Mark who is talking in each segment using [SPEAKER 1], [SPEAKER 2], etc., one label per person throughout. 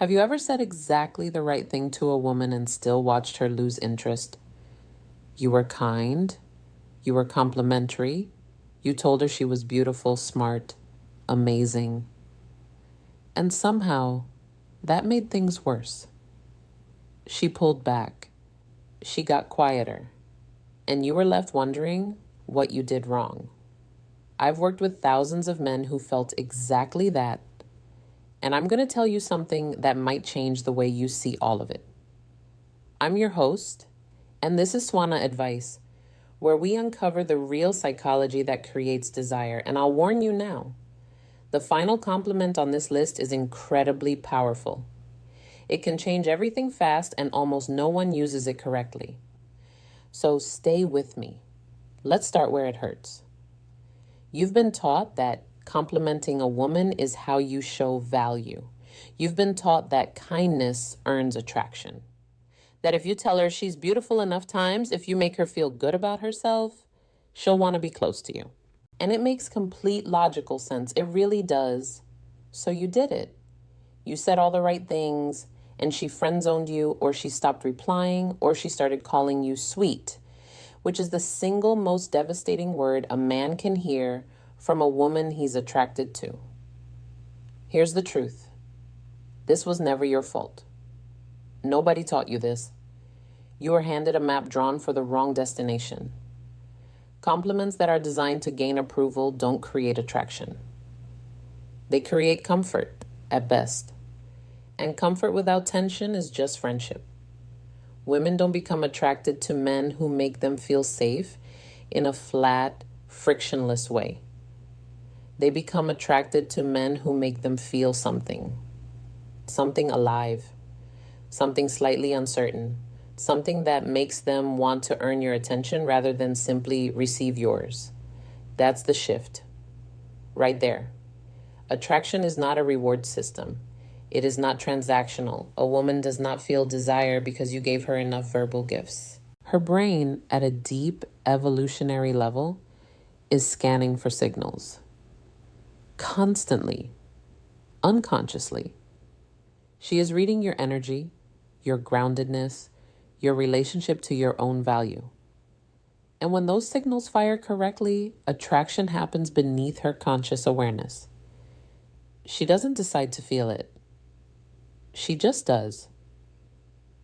[SPEAKER 1] Have you ever said exactly the right thing to a woman and still watched her lose interest? You were kind, you were complimentary, you told her she was beautiful, smart, amazing, and somehow that made things worse. She pulled back, she got quieter, and you were left wondering what you did wrong. I've worked with thousands of men who felt exactly that, and I'm going to tell you something that might change the way you see all of it. I'm your host, and this is Swana Advice, where we uncover the real psychology that creates desire. And I'll warn you now, the final compliment on this list is incredibly powerful. It can change everything fast, and almost no one uses it correctly. So stay with me. Let's start where it hurts. You've been taught that complimenting a woman is how you show value. You've been taught that kindness earns attraction. That if you tell her she's beautiful enough times, if you make her feel good about herself, she'll want to be close to you. And it makes complete logical sense. It really does. So you did it. You said all the right things, and she friend-zoned you, or she stopped replying, or she started calling you sweet, which is the single most devastating word a man can hear from a woman he's attracted to. Here's the truth. This was never your fault. Nobody taught you this. You were handed a map drawn for the wrong destination. Compliments that are designed to gain approval don't create attraction. They create comfort, at best. And comfort without tension is just friendship. Women don't become attracted to men who make them feel safe in a flat, frictionless way. They become attracted to men who make them feel something alive, something slightly uncertain, something that makes them want to earn your attention rather than simply receive yours. That's the shift, right there. Attraction is not a reward system. It is not transactional. A woman does not feel desire because you gave her enough verbal gifts. Her brain, at a deep evolutionary level, is scanning for signals. Constantly, unconsciously. She is reading your energy, your groundedness, your relationship to your own value. And when those signals fire correctly, attraction happens beneath her conscious awareness. She doesn't decide to feel it. She just does.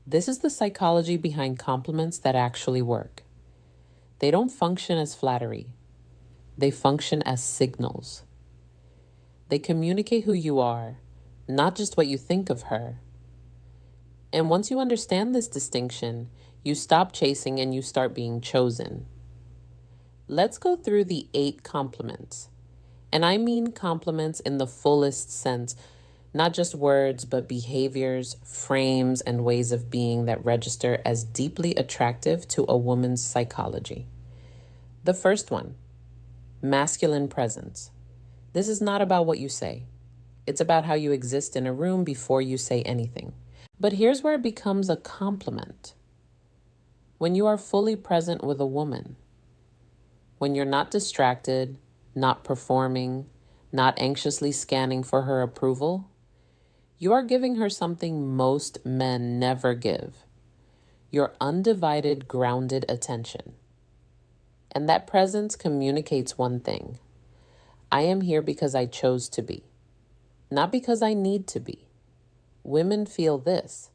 [SPEAKER 1] This is the psychology behind compliments that actually work. They don't function as flattery. They function as signals. They communicate who you are, not just what you think of her. And once you understand this distinction, you stop chasing and you start being chosen. Let's go through the 8 compliments. And I mean compliments in the fullest sense, not just words, but behaviors, frames, and ways of being that register as deeply attractive to a woman's psychology. The first one, masculine presence. This is not about what you say. It's about how you exist in a room before you say anything. But here's where it becomes a compliment. When you are fully present with a woman, when you're not distracted, not performing, not anxiously scanning for her approval, you are giving her something most men never give. Your undivided, grounded attention. And that presence communicates one thing. I am here because I chose to be, not because I need to be. Women feel this.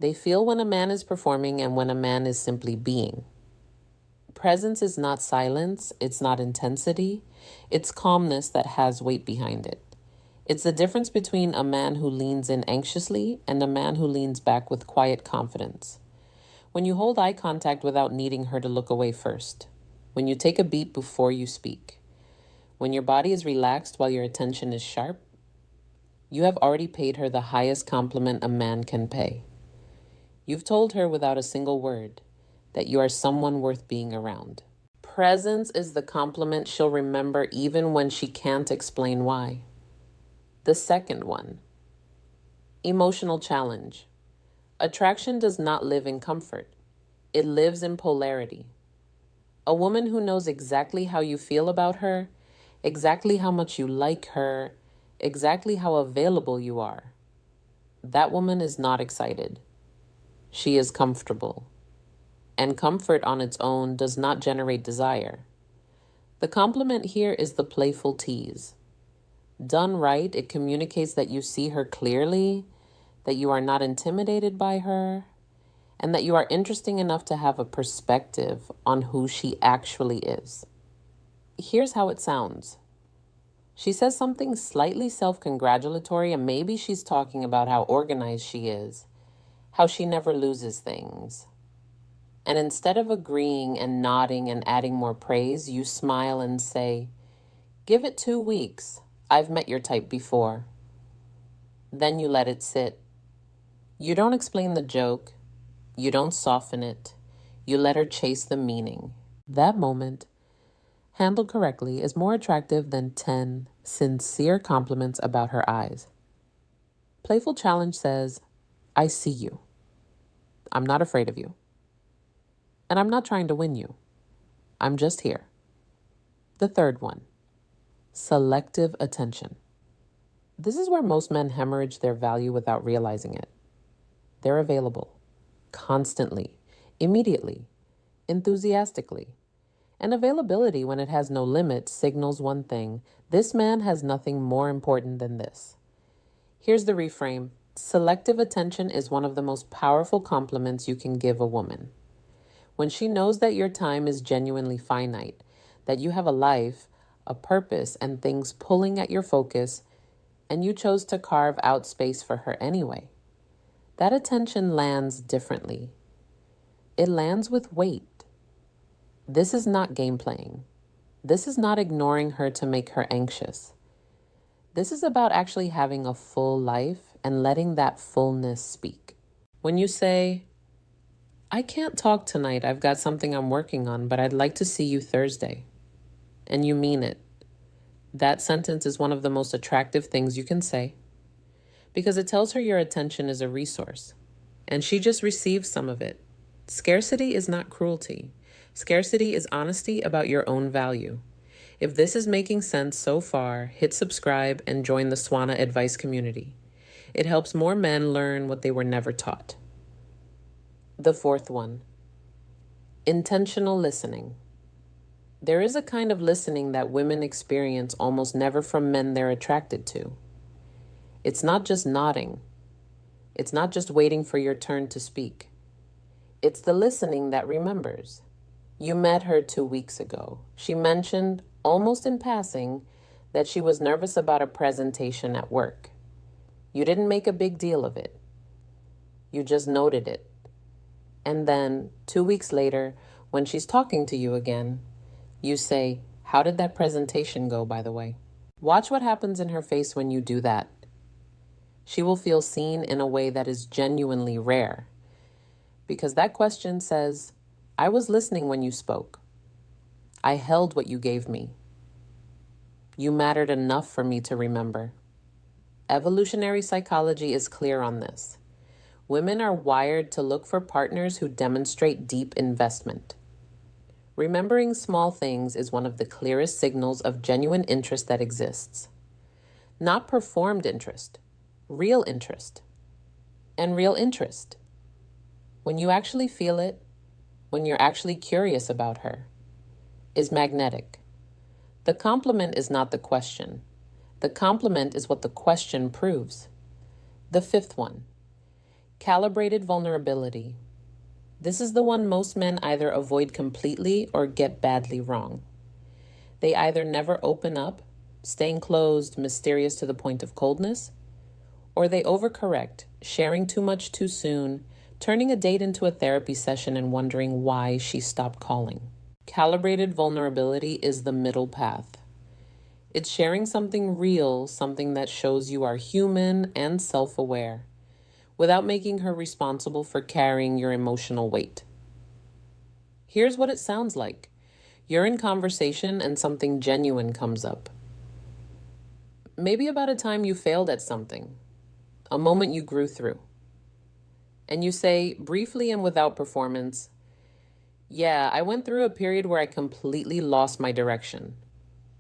[SPEAKER 1] They feel when a man is performing and when a man is simply being. Presence is not silence, it's not intensity, it's calmness that has weight behind it. It's the difference between a man who leans in anxiously and a man who leans back with quiet confidence. When you hold eye contact without needing her to look away first. When you take a beat before you speak. When your body is relaxed while your attention is sharp. You have already paid her the highest compliment a man can pay. You've told her without a single word that you are someone worth being around. Presence is the compliment she'll remember even when she can't explain why. The second one, emotional challenge. Attraction does not live in comfort. It lives in polarity. A woman who knows exactly how you feel about her, exactly how much you like her, exactly how available you are. That woman is not excited. She is comfortable. And comfort on its own does not generate desire. The compliment here is the playful tease. Done right, it communicates that you see her clearly, that you are not intimidated by her, and that you are interesting enough to have a perspective on who she actually is. Here's how it sounds. She says something slightly self-congratulatory, and maybe she's talking about how organized she is, how she never loses things. And instead of agreeing and nodding and adding more praise, you smile and say, "Give it 2 weeks. I've met your type before." Then you let it sit. You don't explain the joke. You don't soften it. You let her chase the meaning. That moment, handled correctly, is more attractive than 10 sincere compliments about her eyes. Playful challenge says, "I see you. I'm not afraid of you. And I'm not trying to win you. I'm just here." The third one, selective attention. This is where most men hemorrhage their value without realizing it. They're available, constantly, immediately, enthusiastically. And availability, when it has no limit, signals one thing: this man has nothing more important than this. Here's the reframe. Selective attention is one of the most powerful compliments you can give a woman. When she knows that your time is genuinely finite, that you have a life, a purpose, and things pulling at your focus, and you chose to carve out space for her anyway, that attention lands differently. It lands with weight. This is not game playing. This is not ignoring her to make her anxious. This is about actually having a full life and letting that fullness speak. When you say, "I can't talk tonight, I've got something I'm working on, but I'd like to see you Thursday," and you mean it, that sentence is one of the most attractive things you can say, because it tells her your attention is a resource, and she just receives some of it. Scarcity is not cruelty. Scarcity is honesty about your own value. If this is making sense so far, hit subscribe and join the Swana Advice community. It helps more men learn what they were never taught. The fourth one, intentional listening. There is a kind of listening that women experience almost never from men they're attracted to. It's not just nodding. It's not just waiting for your turn to speak. It's the listening that remembers. You met her 2 weeks ago. She mentioned, almost in passing, that she was nervous about a presentation at work. You didn't make a big deal of it. You just noted it. And then 2 weeks later, when she's talking to you again, you say, "How did that presentation go, by the way?" Watch what happens in her face when you do that. She will feel seen in a way that is genuinely rare, because that question says, "I was listening when you spoke. I held what you gave me. You mattered enough for me to remember." Evolutionary psychology is clear on this. Women are wired to look for partners who demonstrate deep investment. Remembering small things is one of the clearest signals of genuine interest that exists. Not performed interest, real interest. And real interest, when you actually feel it, when you're actually curious about her, is magnetic. The compliment is not the question. The compliment is what the question proves. The fifth one, calibrated vulnerability. This is the one most men either avoid completely or get badly wrong. They either never open up, staying closed, mysterious to the point of coldness, or they overcorrect, sharing too much too soon, turning a date into a therapy session and wondering why she stopped calling. Calibrated vulnerability is the middle path. It's sharing something real, something that shows you are human and self-aware, without making her responsible for carrying your emotional weight. Here's what it sounds like. You're in conversation and something genuine comes up. Maybe about a time you failed at something, a moment you grew through. And you say, briefly and without performance, "Yeah, I went through a period where I completely lost my direction.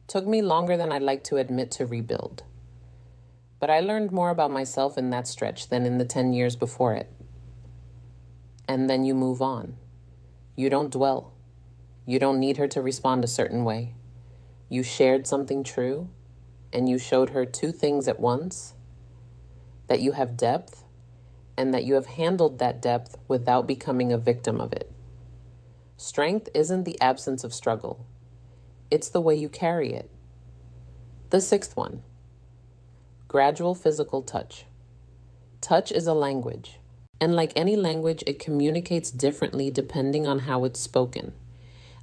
[SPEAKER 1] Took me longer than I'd like to admit to rebuild." But I learned more about myself in that stretch than in the 10 years before it. And then you move on. You don't dwell. You don't need her to respond a certain way. You shared something true, and you showed her two things at once: that you have depth, and that you have handled that depth without becoming a victim of it. Strength isn't the absence of struggle. It's the way you carry it. The sixth one: gradual physical touch. Touch is a language, and like any language, it communicates differently depending on how it's spoken.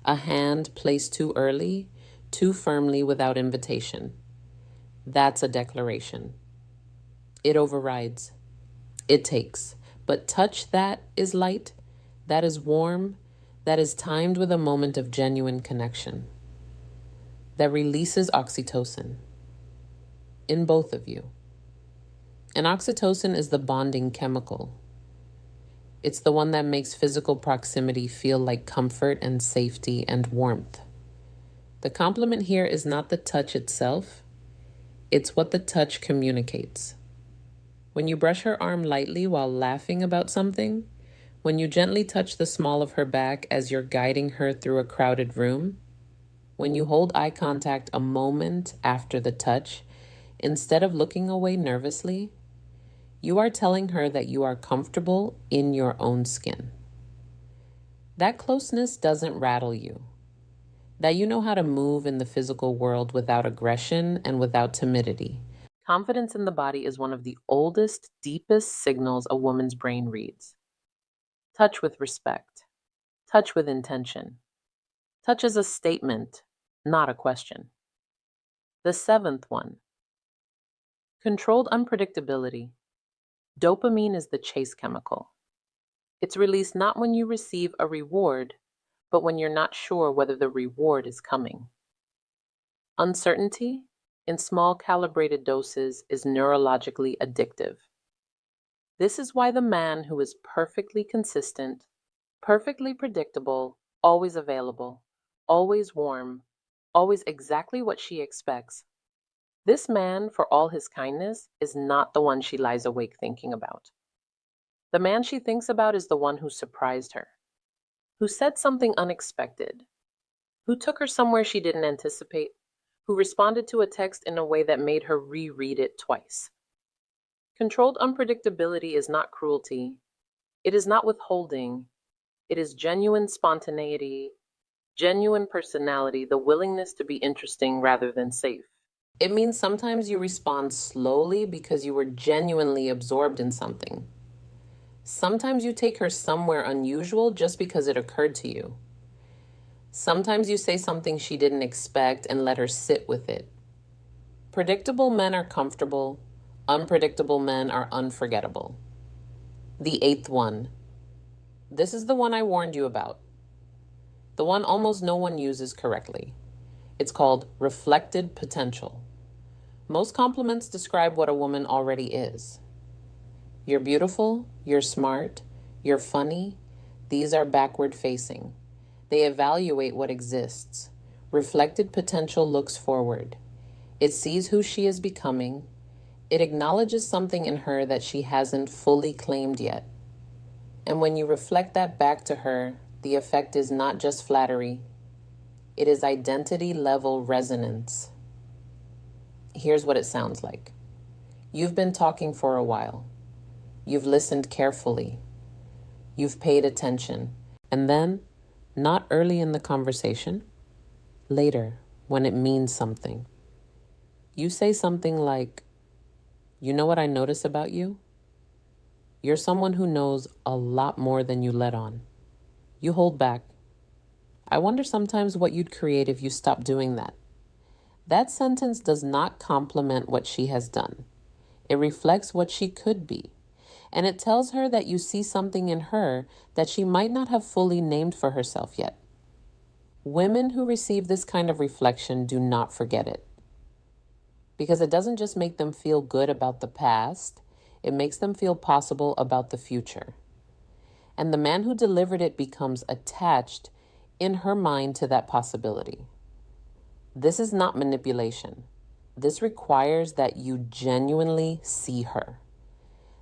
[SPEAKER 1] A hand placed too early, too firmly without invitation. That's a declaration. It overrides. It takes. But touch that is light, that is warm, that is timed with a moment of genuine connection, that releases oxytocin in both of you. And oxytocin is the bonding chemical. It's the one that makes physical proximity feel like comfort and safety and warmth. The compliment here is not the touch itself, it's what the touch communicates. When you brush her arm lightly while laughing about something, when you gently touch the small of her back as you're guiding her through a crowded room, when you hold eye contact a moment after the touch, instead of looking away nervously, you are telling her that you are comfortable in your own skin. That closeness doesn't rattle you. That you know how to move in the physical world without aggression and without timidity. Confidence in the body is one of the oldest, deepest signals a woman's brain reads. Touch with respect. Touch with intention. Touch is a statement, not a question. The seventh one: controlled unpredictability. Dopamine is the chase chemical. It's released not when you receive a reward, but when you're not sure whether the reward is coming. Uncertainty, in small calibrated doses, is neurologically addictive. This is why the man who is perfectly consistent, perfectly predictable, always available, always warm, always exactly what she expects, this man, for all his kindness, is not the one she lies awake thinking about. The man she thinks about is the one who surprised her, who said something unexpected, who took her somewhere she didn't anticipate, who responded to a text in a way that made her reread it twice. Controlled unpredictability is not cruelty. It is not withholding. It is genuine spontaneity, genuine personality, the willingness to be interesting rather than safe. It means sometimes you respond slowly because you were genuinely absorbed in something. Sometimes you take her somewhere unusual just because it occurred to you. Sometimes you say something she didn't expect and let her sit with it. Predictable men are comfortable. Unpredictable men are unforgettable. The eighth one. This is the one I warned you about. The one almost no one uses correctly. It's called reflected potential. Most compliments describe what a woman already is. You're beautiful, you're smart, you're funny. These are backward facing. They evaluate what exists. Reflected potential looks forward. It sees who she is becoming. It acknowledges something in her that she hasn't fully claimed yet. And when you reflect that back to her, the effect is not just flattery. It is identity level resonance. Here's what it sounds like. You've been talking for a while. You've listened carefully. You've paid attention. And then, not early in the conversation, later, when it means something, you say something like, "You know what I notice about you? You're someone who knows a lot more than you let on. You hold back. I wonder sometimes what you'd create if you stopped doing that." That sentence does not compliment what she has done. It reflects what she could be. And it tells her that you see something in her that she might not have fully named for herself yet. Women who receive this kind of reflection do not forget it. Because it doesn't just make them feel good about the past, it makes them feel possible about the future. And the man who delivered it becomes attached in her mind to that possibility. This is not manipulation. This requires that you genuinely see her,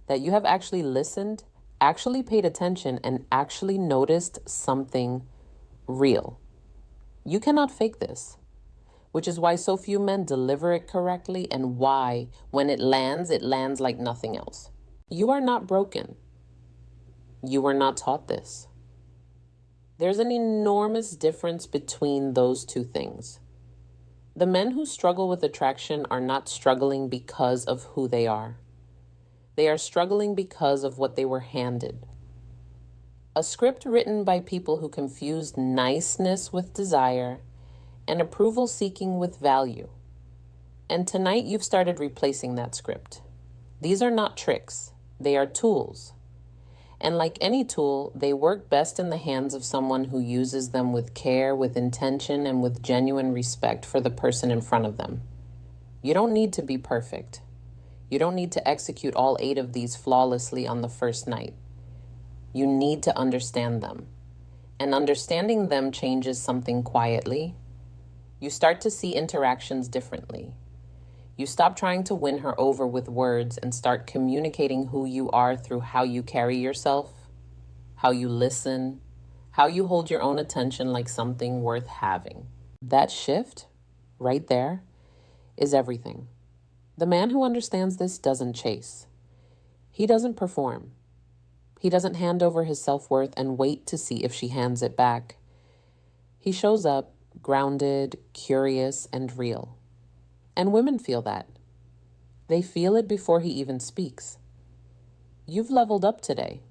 [SPEAKER 1] that you have actually listened, actually paid attention, and actually noticed something real. You cannot fake this, which is why so few men deliver it correctly and why, when it lands like nothing else. You are not broken. You were not taught this. There's an enormous difference between those two things. The men who struggle with attraction are not struggling because of who they are. They are struggling because of what they were handed. A script written by people who confused niceness with desire and approval seeking with value. And tonight you've started replacing that script. These are not tricks. They are tools. And like any tool, they work best in the hands of someone who uses them with care, with intention, and with genuine respect for the person in front of them. You don't need to be perfect. You don't need to execute all 8 of these flawlessly on the first night. You need to understand them. And understanding them changes something quietly. You start to see interactions differently. You stop trying to win her over with words and start communicating who you are through how you carry yourself, how you listen, how you hold your own attention like something worth having. That shift, right there, is everything. The man who understands this doesn't chase. He doesn't perform. He doesn't hand over his self-worth and wait to see if she hands it back. He shows up, grounded, curious, and real. And women feel that. They feel it before he even speaks. You've leveled up today.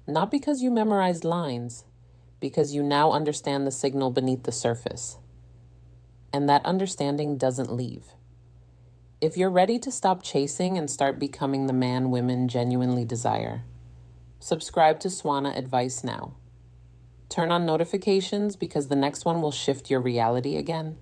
[SPEAKER 1] Not because you memorized lines, because you now understand the signal beneath the surface. And that understanding doesn't leave. If you're ready to stop chasing and start becoming the man women genuinely desire, subscribe to Swana Advice now. Turn on notifications because the next one will shift your reality again.